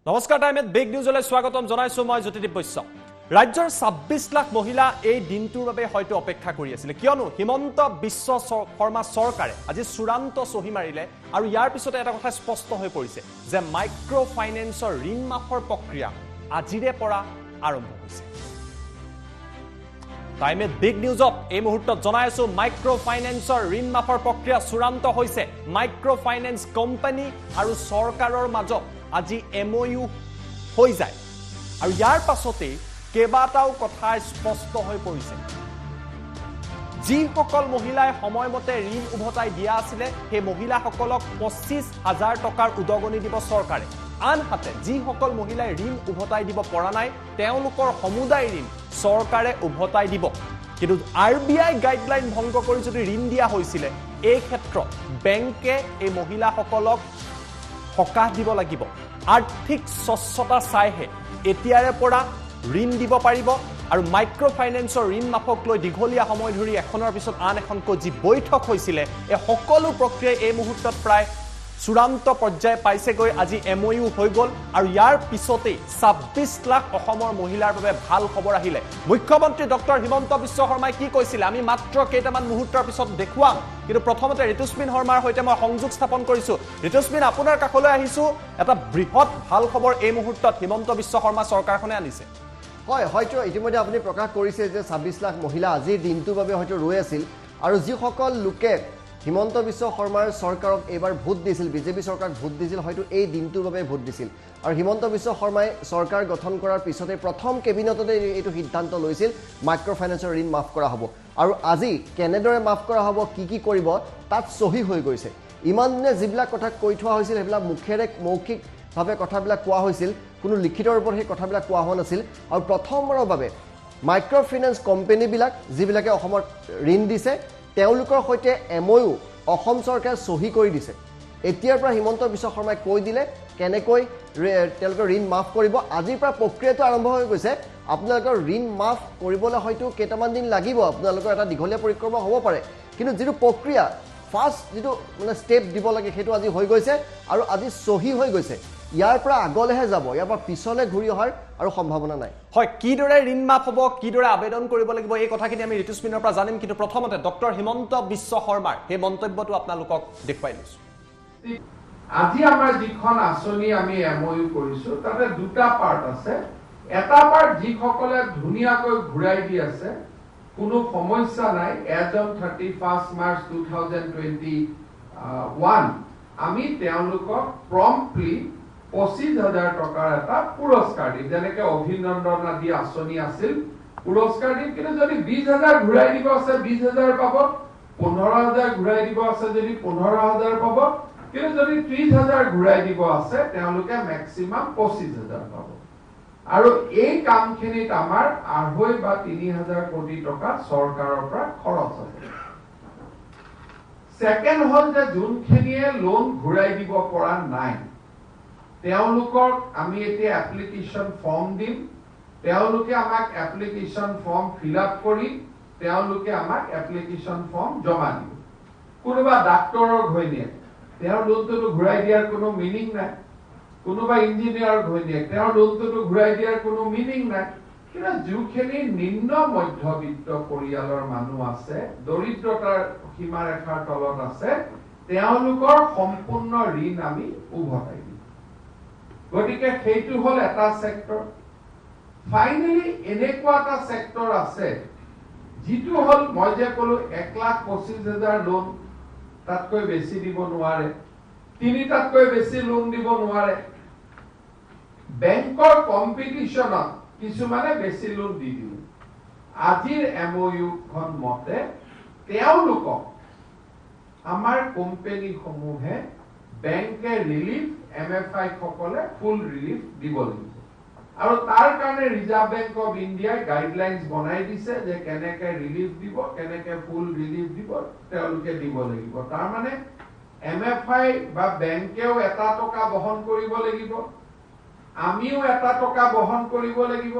নমস্কাৰ টাইমত বিগ নিউজলৈ স্বাগতম জনাইছো মই জ্যোতিদীপ বৈশ্য ৰাজ্যৰ 26 লাখ মহিলা এই দিনটোৰ বাবে হয়তো অপেক্ষা কৰি আছিল কিয়নো হিমন্ত বিশ্ব শৰ্মা চৰকাৰে আজি চূড়ান্ত সহি মাৰিলে আৰু ইয়াৰ পিছতে এটা কথা স্পষ্ট হৈ পৰিছে যে মাইক্ৰো ফাইনেন্সৰ ঋণ মাফৰ প্ৰক্ৰিয়া আজিৰে পৰা আৰম্ভ হৈছে টাইমত বিগ নিউজত এই মুহূৰ্তত জনাইছো মাইক্ৰো ফাইনেন্সৰ ঋণ মাফৰ প্ৰক্ৰিয়া চূড়ান্ত হৈছে মাইক্ৰো ফাইনেন্স কোম্পানী আৰু চৰকাৰৰ মাজত আজি MOU হৈ যায় আৰু ইয়াৰ পাছতে কেবাটাও কথা স্পষ্ট হৈ পৰিছে যি সকল মহিলাই সময়মতে ঋণ উভতাই দিয়া আছিল সেই মহিলাসকলক 25,000 টকাৰ উদগনি দিব চৰকাৰে আনহাতে যি সকল মহিলাই ঋণ উভতাই দিব পৰা নাই তেওঁলোকৰ সমুদায় ঋণ চৰকাৰে উভতাই দিব কিন্তু RBI গাইডলাইন ভংগ কৰি যদি ঋণ দিয়া হৈছিল এই ক্ষেত্ৰত বেংকে এই মহিলাসকলক সকাহ দিব লাগিব আৰ্থিক স্বচ্ছতা চাইহে এতিয়াৰে পৰা ঋণ দিব পাৰিব আৰু মাইক্ৰো ফাইনেন্সৰ ঋণ মাফক লৈ দীঘলীয়া সময় ধৰি এখনৰ পিছত আন এখনকৈ যি বৈঠক হৈছিল এই সকলো প্ৰক্ৰিয়াই এই মুহূৰ্তত প্ৰায় চূড়ান্ত পৰ্যায় পাইছেগৈ আজি MOU হৈ গ'ল আৰু ইয়াৰ পিছতে 26 লাখ অসমৰ মহিলাৰ বাবে ভাল খবৰ আহিলে মুখ্যমন্ত্ৰী ডক্টৰ হিমন্ত বিশ্ব শৰ্মাই কি কৈছিল আমি মাত্ৰ কেইটামান মুহূৰ্তৰ পিছত দেখুৱাম কিন্তু প্ৰথমতে ঋতুস্মিন শৰ্মাৰ সৈতে মই সংযোগ স্থাপন কৰিছো ঋতুস্মিন আপোনাৰ কাষলৈ আহিছো এটা বৃহৎ ভাল খবৰ এই মুহূৰ্তত হিমন্ত বিশ্ব শৰ্মা চৰকাৰখনে আনিছে হয় হয়তো ইতিমধ্যে আপুনি প্ৰকাশ কৰিছে যে 26 লাখ মহিলা আজিৰ দিনটোৰ বাবে হয়তো ৰৈ আছিল আৰু যিসকল লোকে হিমন্ত বিশ্ব শৰ্মাৰ চৰকাৰক এবাৰ ভোট দিছিল বিজেপি চৰকাৰক ভোট দিছিল হয়তো এই দিনটোৰ বাবে ভোট দিছিল আৰু হিমন্ত বিশ্ব শৰ্মাই চৰকাৰ গঠন কৰাৰ পিছতে প্ৰথম কেবিনেটতে এইটো সিদ্ধান্ত লৈছিল মাইক্ৰো ফাইনেন্সৰ ঋণ মাফ কৰা হ'ব আৰু আজি কেনেদৰে মাফ কৰা হ'ব কি কৰিব তাত সহি হৈ গৈছে ইমান দিনে যিবিলাক কথা কৈ থোৱা হৈছিল সেইবিলাক মুখেৰে মৌখিকভাৱে কথাবিলাক কোৱা হৈছিল কোনো লিখিত ৰূপত সেই কথাবিলাক কোৱা হোৱা নাছিল আৰু প্ৰথমবাৰৰ বাবে মাইক্ৰো ফাইনেন্স কোম্পানীবিলাক যিবিলাকে অসমত ঋণ দিছে তেওঁলোকৰ সৈতে MOU অসম চৰকাৰে সহি কৰি দিছে এতিয়াৰ পৰা হিমন্ত বিশ্ব শৰ্মাই কৈ দিলে কেনেকৈ তেওঁলোকৰ ঋণ মাফ কৰিব আজিৰ পৰা প্ৰক্ৰিয়াটো আৰম্ভ হৈ গৈছে আপোনালোকৰ ঋণ মাফ কৰিবলৈ হয়তো কেইটামান দিন লাগিব আপোনালোকৰ এটা দীঘলীয়া পৰিক্ৰমা হ'ব পাৰে কিন্তু যিটো প্ৰক্ৰিয়া ফাৰ্ষ্ট যিটো মানে ষ্টেপ দিব লাগে সেইটো আজি হৈ গৈছে আৰু আজি সহি হৈ গৈছে ইয়াৰ পৰা আগলৈহে যাব ইয়াৰ পৰা পিছলৈ ঘূৰি অহাৰ আৰু সম্ভাৱনা নাই হয় কিদৰে ঋণ মাফ হ'ব কিদৰে আবেদন কৰিব লাগিব এই কথাখিনি আমি ঋতুস্মিনৰ পৰা জানিম কিন্তু প্ৰথমতে ডক্টৰ হিমন্ত বিশ্ব শৰ্মাৰ এই মন্তব্যটো আপোনালোকক দেখুৱাই লৈছো আজি আমাৰ যিখন আঁচনি আমি MOU কৰিছো তাতে দুটা পাৰ্ট আছে এটা পাৰ্ট যিসকলে ধুনীয়াকৈ ঘূৰাই দি আছে কোনো সমস্যা নাই এজ অন 31 মাৰ্চ 2021 আমি তেওঁলোকক প্ৰম্পটলি 25,000 টকাৰ এটা পুৰস্কাৰ দিম যেনেকৈ অভিনন্দন আদি আঁচনি আছিল পুৰস্কাৰ দিম কিন্তু যদি 20,000 ঘূৰাই দিব আছে 20,000 পাব 15,000 ঘূৰাই দিব আছে যদি 15,000 পাব কিন্তু যদি 30,000 ঘূৰাই দিব আছে তেওঁলোকে ম্যাক্সিমাম 25,000 পাব আৰু এই কামখিনিত আমাৰ 2.5 বা 3,000 কোটি টকা চৰকাৰৰ পৰা খৰচ আছে সেকেন্ড হল যে যোনখিনিয়ে লোন ঘূৰাই দিব পৰা নাই তেওঁলোকক আমি এতিয়া এপ্লিকেশন ফৰ্ম দিম তেওঁলোকে আমাক এপ্লিকেশন ফৰ্ম ফিল আপ কৰি তেওঁলোকে আমাক এপ্লিকেশন ফৰ্ম জমা দিব কোনোবা ডাক্তৰৰ ঘৈণীয়েক তেওঁৰ লোনটো ঘূৰাই দিয়াৰ কোনো মিনিং নাই কোনোবা ইঞ্জিনিয়াৰৰ ঘৈণীয়েক তেওঁৰ লোনটো ঘূৰাই দিয়াৰ কোনো মিনিং নাই কিন্তু যিখিনি নিম্ন মধ্যবিত্ত পৰিয়ালৰ মানুহ আছে দৰিদ্ৰতাৰ সীমাৰেখাৰ তলত আছে তেওঁলোকৰ সম্পূৰ্ণ ঋণ আমি উভতাই দিম গতিকে সেইটো হল এটা সেক্টৰ ফাইনালি এনেকুৱা এটা সেক্টৰ আছে যিটো হল মই যে কলো 1,25,000 লোন তাতকৈ বেছি দিব নোৱাৰে 3টাতকৈ বেছি লোন দিব নোৱাৰে বেংকৰ কম্পিটিশনত কিছুমানে বেছি লোন দি দিব আজিৰ MOU খন মতে তেওঁলোকক আমাৰ কোম্পানী সমূহে বেংকে ৰিলিফ MFI সকলে ফুল ৰিলিফ দিব লাগিব আৰু তাৰ কাৰণে ৰিজাৰ্ভ বেংক অফ ইণ্ডিয়াই গাইডলাইনছ বনাই দিছে যে কেনেকৈ ৰিলিফ দিব কেনেকৈ ফুল ৰিলিফ দিব তেওঁলোকে দিব লাগিব তাৰ মানে MFI বা বেংকেও এটা টকা বহন কৰিব লাগিব আমিও এটা টকা বহন কৰিব লাগিব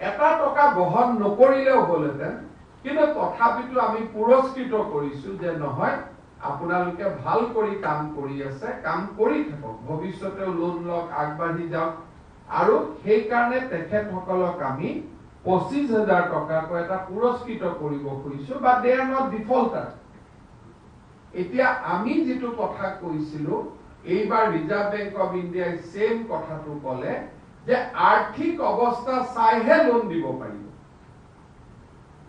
এটা টকা বহন নকৰিলেও হলহেঁতেন কিন্তু তথাপিতো আমি পুৰস্কৃত কৰিছো যে নহয় আপোনালোকে ভাল কৰি কাম কৰি আছে কাম কৰি থাকক ভৱিষ্যতেও লোন লওক আগবাঢ়ি যাওক আৰু সেই কাৰণে তেখেতসকলক আমি 25,000 টকাকৈ এটা পুৰস্কৃত কৰিব খুজিছো বা দে আৰ নট ডিফল্টাৰ এতিয়া আমি যেটো কথা কৈছিলো এইবাৰ ৰিজাৰ্ভ বেংক অফ ইণ্ডিয়াই সেম কথাটো ক'লে যে আৰ্থিক অৱস্থা চাইহে লোন দিব পাৰিব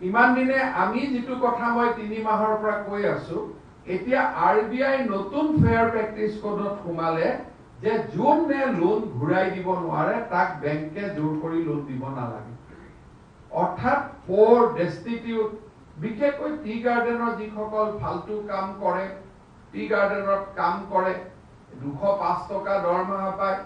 ইমান দিনে আমি যেটো কথা মই 3 মাহৰ পৰা কৈ আছো এতিয়া আৰবিআই নতুন ফেয়াৰ প্ৰেক্টিস কোডত সোমালে যে যোনে লোন ঘূৰাই দিব নোৱাৰে তাক বেংকে জোৰ কৰি লোন দিব নালাগে অৰ্থাৎ ফৰ ডেষ্টিটিউট বিশেষকৈ টি গাৰ্ডেনৰ যিসকল ফালতু কাম কৰে টি গাৰ্ডেনত কাম কৰে 205 টকা দৰমহা পায়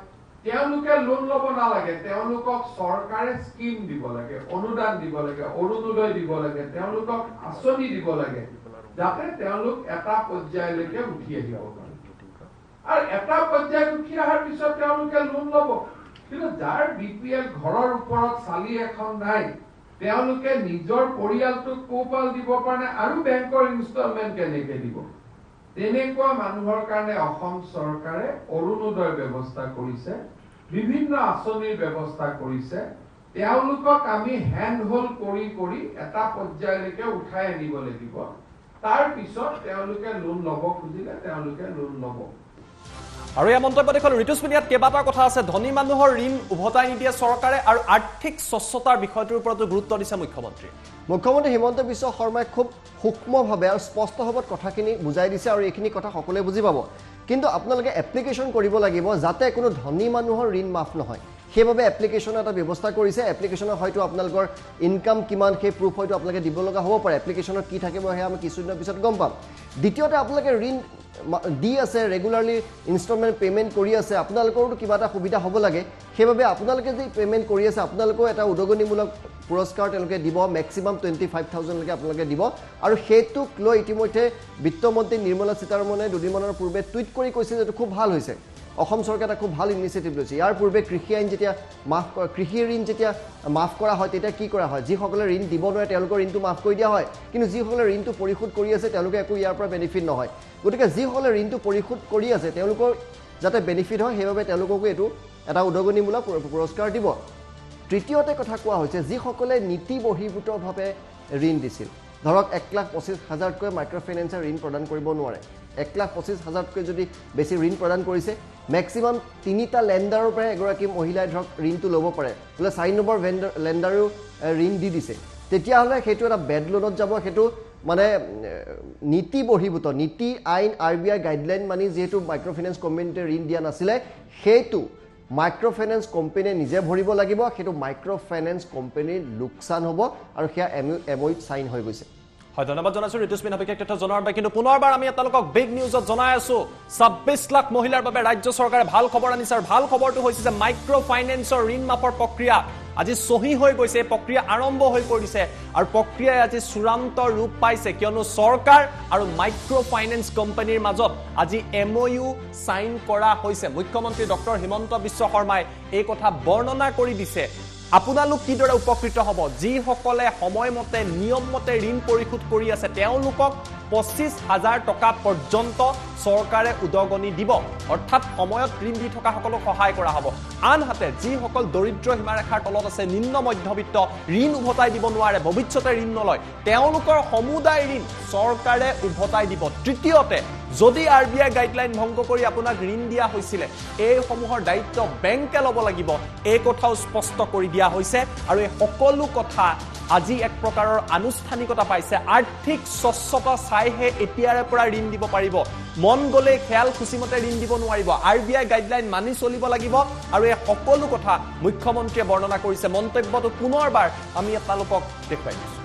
তেওঁলোকে লোন ল'ব নালাগে তেওঁলোকক চৰকাৰে স্কিম দিব লাগে অনুদান দিব লাগে অৰুণোদয় দিব লাগে তেওঁলোকক আঁচনি দিব লাগে যাতে তেওঁলোক এটা পৰ্যায়লৈকে উঠি আহিব পাৰে আৰু এটা পৰ্যায়ত উঠি অহাৰ পিছত তেওঁলোকে লোন ল'ব কিন্তু যাৰ বিপিএল ঘৰৰ ওপৰত চালি এখন নাই তেওঁলোকে নিজৰ পৰিয়ালটোক পোহপাল দিব পাৰে আৰু বেংকৰ ইনষ্টলমেন্ট কেনেকৈ দিব তেনেকুৱা মানুহৰ কাৰণে অসম চৰকাৰে অৰুণোদয় ব্যৱস্থা কৰিছে বিভিন্ন আঁচনিৰ ব্যৱস্থা কৰিছে তেওঁলোকক আমি হ্যান্ড হোল্ড কৰি এটা পৰ্যায়লৈকে উঠাই আনিব লাগিব তাৰ পিছত তেওঁলোকে লোন ল'ব খুজিলে তেওঁলোকে লোন ল'ব আৰু এই মন্তব্য দেখল ঋতুস্মিনিয়াত কেইবাটা কথা আছে ধনী মানুহৰ ঋণ উভতাই নিদিয়ে চৰকাৰে আৰু আৰ্থিক স্বচ্ছতাৰ বিষয়টোৰ ওপৰত গুৰুত্ব দিছে মুখ্যমন্ত্ৰী হিমন্ত বিশ্ব শৰ্মাই খুব সূক্ষ্মভাৱে আৰু স্পষ্টভাৱে কথাখিনি বুজাই দিছে আৰু এইখিনি কথা সকলোৱে বুজি পাব কিন্তু আপোনালোকে এপ্লিকেশন কৰিব লাগিব যাতে কোনো ধনী মানুহৰ ঋণ মাফ নহয় সেইভাবে এপ্লিকেশন এটা ব্যৱস্থা কৰিছে এপ্লিকেশনৰ হয়তো আপোনালোকৰ ইনকাম কিমান সেই প্ৰুফ হয়তো আপোনালোকে দিব লগা হ'ব পাৰে এপ্লিকেশনত কি থাকিব হে আমি কিছুদিনৰ পিছত গম পাম দ্বিতীয়তে আপোনালোকে ঋণ দি আছে ৰেগুলাৰলি ইনষ্টলমেন্ট পেমেন্ট কৰি আছে আপোনালোকৰটো কিবা এটা সুবিধা হ'ব লাগে সেইভাবে আপোনালোকে যে পেমেন্ট কৰি আছে আপোনালোকৰ এটা উদগনিমূলক পুৰস্কাৰ তেওঁলোকে দিব ম্যাক্সিমাম 25,000 লৈকে আপোনালোকে দিব আৰু হেতুক লৈ ইতিমধ্যে বিত্তমন্ত্ৰী নিৰ্মলা সীতাৰমণে দুদিনমানৰ পূৰ্বে টুইট কৰি কৈছে যে খুব ভাল হৈছে অসম চৰকাৰে খুব ভাল ইনিচিয়েটিভ লৈছে ইয়াৰ পূৰ্বে কৃষি আইন যেতিয়া কৃষি ঋণ যেতিয়া মাফ কৰা হয় তেতিয়া কি কৰা হয় যিসকলে ঋণ দিব নোৱাৰে তেওঁলোকৰ ঋণটো মাফ কৰি দিয়া হয় কিন্তু যিসকলে ঋণটো পৰিশোধ কৰি আছে তেওঁলোকে একো ইয়াৰ পৰা বেনিফিট নহয় গতিকে যিসকলে ঋণটো পৰিশোধ কৰি আছে তেওঁলোকৰ যাতে বেনিফিট হয় সেইভাবে তেওঁলোককো এটো এটা উদগনিমূলক পুৰস্কাৰ দিব তৃতীয়তে কথা কোৱা হৈছে যিসকলে নীতি বহিৰ্ভূতভাৱে ঋণ দিছিল ধৰক 1,25,000 কৈ মাইক্ৰ ফাইনেন্সৰ ঋণ প্ৰদান কৰিব নোৱাৰে 1,25,000 কৈ যদি বেছি ঋণ প্ৰদান কৰিছে ম্যাক্সিমাম 3টা লেন্ডাৰৰ পৰা এগৰাকী মহিলাই ধৰক ঋণটো ল'ব পাৰে বলে 4 নম্বৰ লেন্ডাৰো ঋণ দি দিছে তেতিয়া হলে হেতু এটা বেড লোনত যাব হেতু মানে নীতি বহিৰ্ভূত নীতি আইন আৰবিআই গাইডলাইন মানি যেহেতু মাইক্ৰ ফাইনেন্স কোম্পানীতে ঋণ দিয়া নাছিলে হেতু মাইক্ৰ ফাইনেন্স কোম্পানীয়ে নিজে ভৰিব লাগিব হেতু মাইক্ৰ ফাইনেন্স কোম্পানীৰ লোকসান হ'ব আৰু হেয়া এমঅইত সাইন হৈ গৈছে হয় ধন্যবাদ জনাইছো ঋতুস্মিন অভিষেক তথ্য জনাৰ বাবে কিন্তু পুনৰবাৰ আমি আপোনালোকক বিগ নিউজত জনাই আছো 26 লাখ মহিলাৰ বাবে ৰাজ্য চৰকাৰে ভাল খবৰ আনিছে আৰু ভাল খবৰটো হৈছে যে মাইক্ৰ ফাইনেন্সৰ ঋণ মাফৰ প্ৰক্ৰিয়া আজি সহি হৈ গৈছে প্ৰক্ৰিয়া আৰম্ভ হৈ পৰিছে আৰু প্ৰক্ৰিয়াই আজি চূড়ান্ত ৰূপ পাইছে কিয়নো চৰকাৰ আৰু মাইক্ৰ ফাইনেন্স কোম্পানীৰ মাজত আজি এমঅইউ সাইন কৰা হৈছে মুখ্যমন্ত্ৰী ডক্টৰ হিমন্ত বিশ্ব শৰ্মাই এই কথা বৰ্ণনা কৰি দিছে আপোনালোক কিদৰে উপকৃত হ'ব যিসকলে সময়মতে নিয়মমতে ঋণ পৰিশোধ কৰি আছে তেওঁলোকক 25,000 টকা পৰ্যন্ত চৰকাৰে উদগনি দিব অৰ্থাৎ সময়ত ঋণ দি থকা সকলক সহায় কৰা হ'ব আনহাতে যিসকল দৰিদ্ৰ সীমাৰেখাৰ তলত আছে নিম্ন মধ্যবিত্ত ঋণ উভতাই দিব নোৱাৰে ভৱিষ্যতে ঋণ নলয় তেওঁলোকৰ সমুদায় ঋণ চৰকাৰে উভতাই দিব তৃতীয়তে যদি আৰবিআই গাইডলাইন ভংগ কৰি আপোনাক ঋণ দিয়া হৈছিল এই সমূহৰ দায়িত্ব বেংকে ল'ব লাগিব এই কথাও স্পষ্ট কৰি দিয়া হৈছে আৰু এই সকলো কথা আজি এক প্ৰকাৰৰ আনুষ্ঠানিকতা পাইছে আৰ্থিক স্বচ্ছতা চাইহে এতিয়াৰে পৰা ঋণ দিব পাৰিব মন গলে খেয়াল খুচিমতে ঋণ দিব নোৱাৰিব আৰবিআই গাইডলাইন মানি চলিব লাগিব আৰু এই সকলো কথা মুখ্যমন্ত্ৰীয়ে বৰ্ণনা কৰিছে মন্তব্যটো পুনৰবাৰ আমি আপোনালোকক দেখুৱাই দিছো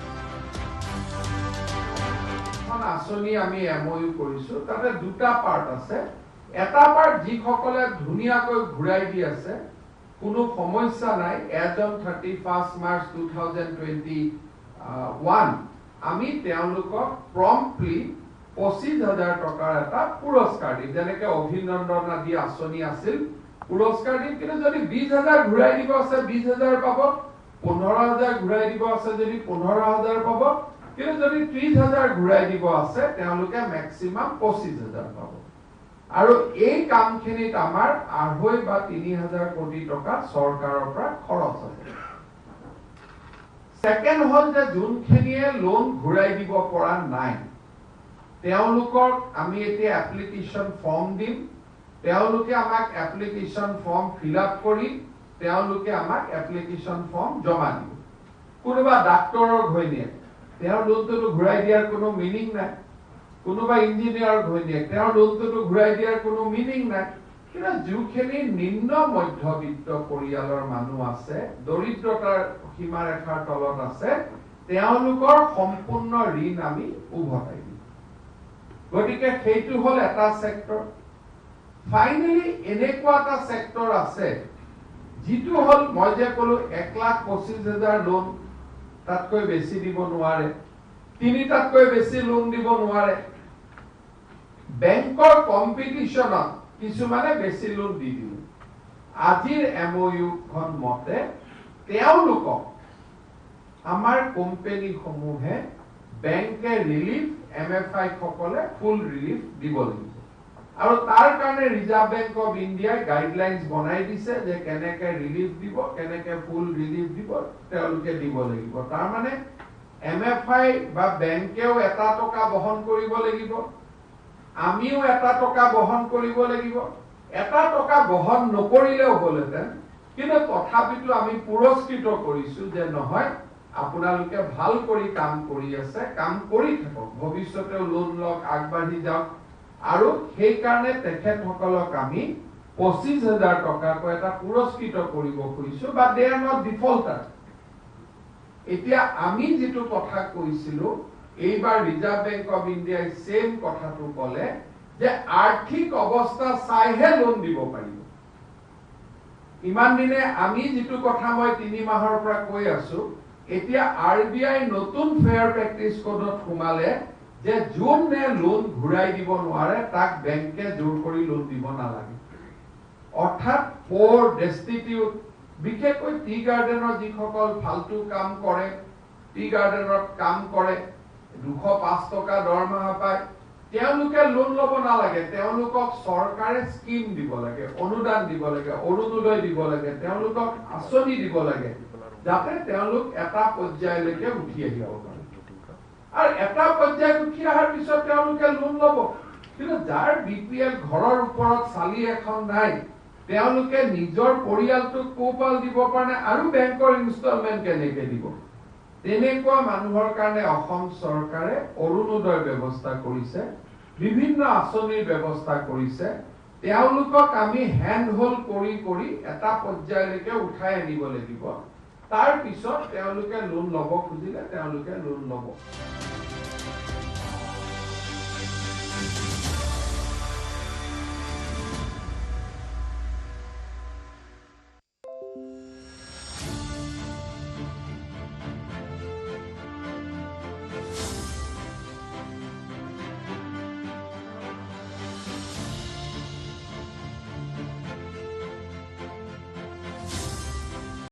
আঁচনি আমি এমঅইউ কৰিছো তাতে দুটা পাৰ্ট আছে এটা পাৰ্ট যিসকলে ধুনীয়াকৈ ঘূৰাই দি আছে কোনো সমস্যা নাই এজ অন 31 মাৰ্চ 2021 আমি তেওঁলোকক প্ৰম্পটলি 25,000 টকাৰ এটা পুৰস্কাৰ দিম যেনেকৈ অভিনন্দন আদি আঁচনি আছিল পুৰস্কাৰ দিম কিন্তু যদি 20,000 ঘূৰাই দিব আছে 20,000 পাব 15,000 ঘূৰাই দিব আছে যদি 15,000 পাব কিন্তু যদি 30,000 ঘূৰাই দিব আছে তেওঁলোকে ম্যাক্সিমাম 25,000 পাব আৰু এই কামখিনিত আমাৰ 2.5 বা 3,000 কোটি টকা চৰকাৰৰ পৰা খৰচ আছে। সেকেন্ড হল যে যোনখিনিয়ে লোন ঘূৰাই দিব পৰা নাই তেওঁলোকক আমি এতিয়া এপ্লিকেশন ফৰ্ম দিম, তেওঁলোকে আমাক এপ্লিকেশন ফৰ্ম ফিল আপ কৰি তেওঁলোকে আমাক এপ্লিকেশন ফৰ্ম জমা দিব। কোনোবা ডাক্তৰৰ ঘৈণীয়েক তেওঁৰ লোনটো ঘূৰাই দিয়াৰ কোনো মিনিং নাই, কোনোবা ইঞ্জিনিয়াৰৰ ঘৈণীয়েক তেওঁৰ লোনটো ঘূৰাই দিয়াৰ কোনো মিনিং নাই। কিন্তু যিখিনি নিম্ন মধ্যবিত্ত পৰিয়ালৰ মানুহ আছে, দৰিদ্ৰতাৰ সীমাৰেখাৰ তলত আছে, তেওঁলোকৰ সম্পূৰ্ণ ঋণ আমি উভতাই দিম। গতিকে সেইটো হল এটা সেক্টৰ। ফাইনেলি এনেকুৱা এটা সেক্টৰ আছে যিটো হল মই যে কলো 1,25,000 লোন, তাতকৈ বেছি দিব নোৱাৰে, 3টাতকৈ বেছি লোন দিব নোৱাৰে। বেংকৰ কম্পিটিশনত কিছুমানে বেছি লোন দি দিব। আজিৰ MOU খন মতে তেওঁলোকক আমাৰ কোম্পানী সমূহে বেংকে ৰিলিফ, MFI সকলে ফুল ৰিলিফ দিব লাগিব। আৰু তাৰ কাৰণে ৰিজাৰ্ভ বেংক অফ ইণ্ডিয়াই গাইডলাইনছ বনাই দিছে যে কেনেকে ৰিলিফ দিব, কেনেকে ফুল ৰিলিফ দিব, তেওঁলোকে দিব লাগিব। তাৰ মানে MFI বা বেংকেও 1 টকা বহন কৰিব লাগিব, আমিও 1 টকা বহন কৰিব লাগিব। 1 টকা বহন নকৰিলেও হলহেঁতেন, কিন্তু তথাপিতো আমি পুৰস্কৃত কৰিছো যে নহয় আপোনালোকে ভাল কৰি কাম কৰি আছে, কাম কৰি থাকক, ভৱিষ্যতেও লোন লওক, আগবাঢ়ি যাওক। আৰু সেই কাৰণে তেখেতসকলক আমি 25,000 টকাকৈ এটা পুৰস্কৃত কৰিব খুজিছো, বা দে আৰ নট ডিফল্টাৰ। এতিয়া আমি যেটো কথা কৈছিলো, এইবাৰ ৰিজাৰ্ভ বেংক অফ ইণ্ডিয়াই সেম কথাটো কলে যে আৰ্থিক অৱস্থা চাইহে লোন দিব পাৰিব। ইমান দিনে আমি যেটো কথা মই 3 মাহৰ পৰা কৈ আছো, এতিয়া RBI নতুন ফেয়াৰ প্ৰেক্টিস কোডত সোমালে যে যোনে লোন ঘূৰাই দিব নোৱাৰে তাক বেংকে জোৰ কৰি লোন দিব নালাগে। অৰ্থাৎ ফৰ ডেষ্টিটিউট, বিশেষকৈ টি গাৰ্ডেনৰ যিসকল ফালতু কাম কৰে, টি গাৰ্ডেনত কাম কৰে, 205 টকা দৰমহা পায়, তেওঁলোকে লোন লব নালাগে। তেওঁলোকক চৰকাৰে স্কিম দিব লাগে, অনুদান দিব লাগে, অৰুণোদয় দিব লাগে, তেওঁলোকক আঁচনি দিব লাগে, যাতে তেওঁলোক এটা পৰ্যায়লৈকে উঠি আহিব পাৰে। আৰু এটা পৰ্যায়ত উঠি অহাৰ পিছত তেওঁলোকে লোন লব। কিন্তু যাৰ BPL ঘৰৰ ওপৰত চালি এখন নাই, তেওঁলোকে নিজৰ পৰিয়ালটোক পোহপাল দিব পাৰে আৰু বেংকৰ ইনষ্টলমেন্ট কেনেকে দিব? তেনেকুৱা মানুহৰ কাৰণে অসম চৰকাৰে অৰুণোদয় ব্যৱস্থা কৰিছে, বিভিন্ন আঁচনিৰ ব্যৱস্থা কৰিছে। তেওঁলোকক আমি হ্যান্ড হোল্ড কৰি কৰি এটা পৰ্যায়লৈকে উঠাই আনিব লাগিব। তাৰ পিছত তেওঁলোকে লোন লব খুজিলে তেওঁলোকে লোন লব।